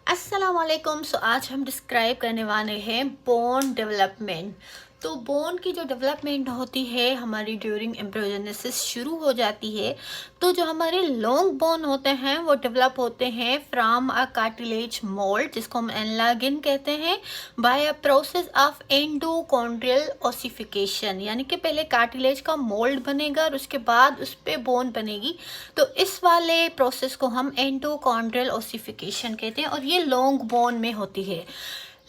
अस्सलाम वालेकुम। सो आज हम डिस्क्राइब करने वाले हैं बोन डेवलपमेंट। तो बोन की जो डेवलपमेंट होती है हमारी ड्यूरिंग एम्ब्रियोजेनेसिस शुरू हो जाती है। तो जो हमारे लॉन्ग बोन होते हैं वो डेवलप होते हैं फ्रॉम अ कार्टिलेज मोल्ड, जिसको हम एनलागिन कहते हैं, by a process of endochondral ossification. यानी कि पहले कार्टिलेज का मोल्ड बनेगा और उसके बाद उस पर बोन बनेगी। तो इस वाले प्रोसेस को हम एंडोकॉन्ड्रियल ओसिफिकेशन कहते हैं और ये लॉन्ग बोन में होती है।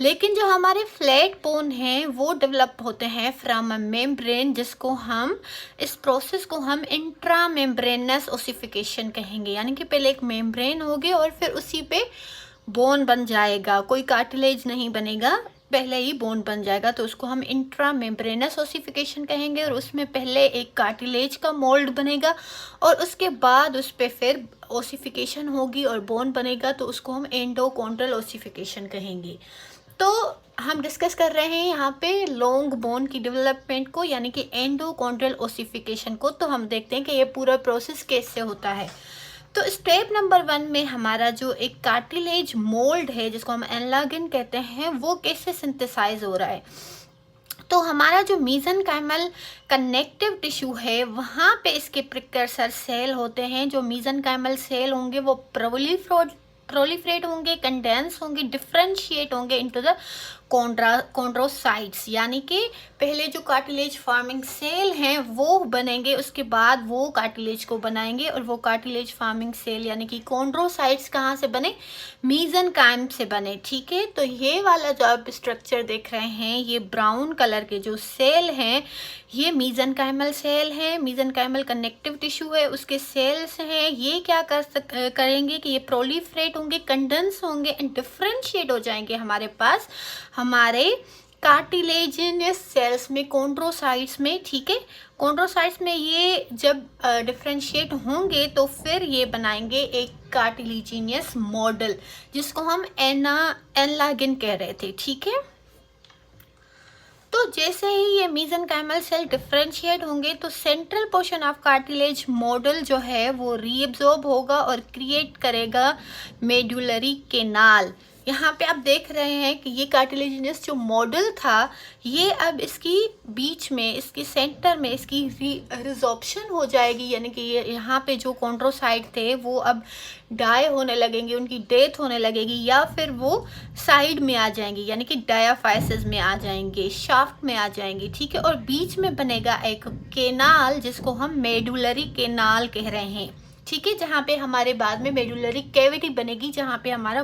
लेकिन जो हमारे फ्लैट बोन हैं वो डेवलप होते हैं फ्रॉम अ मेम्ब्रेन, जिसको हम इस प्रोसेस को हम इंट्रा मेम्ब्रेनस ओसिफिकेशन कहेंगे। यानी कि पहले एक मेम्ब्रेन होगी और फिर उसी पे बोन बन जाएगा, कोई कार्टिलेज नहीं बनेगा, पहले ही बोन बन जाएगा। तो उसको हम इंट्रा मेम्ब्रेनस ओसिफिकेशन कहेंगे और उसमें पहले एक कार्टिलेज का मोल्ड बनेगा और उसके बाद उस पर फिर ओसिफिकेशन होगी और बोन बनेगा, तो उसको हम एंडोकॉन्ड्रियल ओसिफिकेशन कहेंगे। तो हम डिस्कस कर रहे हैं यहाँ पे लॉन्ग बोन की डेवलपमेंट को, यानी कि एंडोकॉन्ड्रियल ओसिफिकेशन को। तो हम देखते हैं कि ये पूरा प्रोसेस कैसे होता है। तो स्टेप नंबर 1 में हमारा जो एक कार्टिलेज मोल्ड है, जिसको हम एनलागिन कहते हैं, वो कैसे सिंथेसाइज हो रहा है। तो हमारा जो मीजनकाइमल कनेक्टिव टिश्यू है वहाँ पे इसके प्रिकर्सर सेल होते हैं। जो मीजनकाइमल सेल होंगे वो प्रोलिफरेट होंगे, कंडेंस होंगे, डिफरेंशिएट होंगे इनटू द कॉन्ड्रोसाइट्स। यानी कि पहले जो कार्टिलेज फार्मिंग सेल हैं वो बनेंगे, उसके बाद वो कार्टिलेज को बनाएंगे और वो कार्टिलेज फार्मिंग सेल यानी कि कॉन्ड्रोसाइट्स कहाँ से बने, मीजनकाइम से बने। ठीक है, तो ये वाला जो आप स्ट्रक्चर देख रहे हैं, ये ब्राउन कलर के जो सेल हैं ये मीजनकाइमल सेल है, मीजनकाइमल कनेक्टिव टिश्यू है, उसके सेल्स हैं। ये क्या करेंगे कि ये प्रोलिफरेट होंगे, कंडेंस होंगे एंड डिफरेंशिएट हो जाएंगे हमारे पास हमारे कार्टिलेजिनस सेल्स में, कॉन्ड्रोसाइट्स में। ठीक है, कॉन्ड्रोसाइट्स में ये जब डिफरेंशिएट होंगे तो फिर ये बनाएंगे एक कार्टिलेजिनियस मॉडल, जिसको हम एनलागिन कह रहे थे। ठीक है, तो जैसे ही ये मीजनकाइमल सेल डिफरेंशिएट होंगे तो central portion of cartilage model जो है वो रीअब्जॉर्ब होगा और क्रिएट करेगा मेडुलरी केनाल। यहाँ पे आप देख रहे हैं कि ये कार्टिलेजिनस जो मॉडल था ये अब इसकी बीच में, इसकी सेंटर में इसकी रिजॉर्प्शन हो जाएगी। यानी कि ये यहाँ पे जो कॉन्ड्रोसाइट थे वो अब डाई होने लगेंगे, उनकी डेथ होने लगेगी, या फिर वो साइड में आ जाएंगी यानी कि डायाफाइसिस में आ जाएंगे, शाफ्ट में आ जाएंगे। ठीक है, और बीच में बनेगा एक केनाल जिसको हम मेडुलरी केनाल कह रहे हैं। ठीक है, जहाँ पे हमारे बाद में मेडुलरी कैविटी बनेगी, जहाँ पे हमारा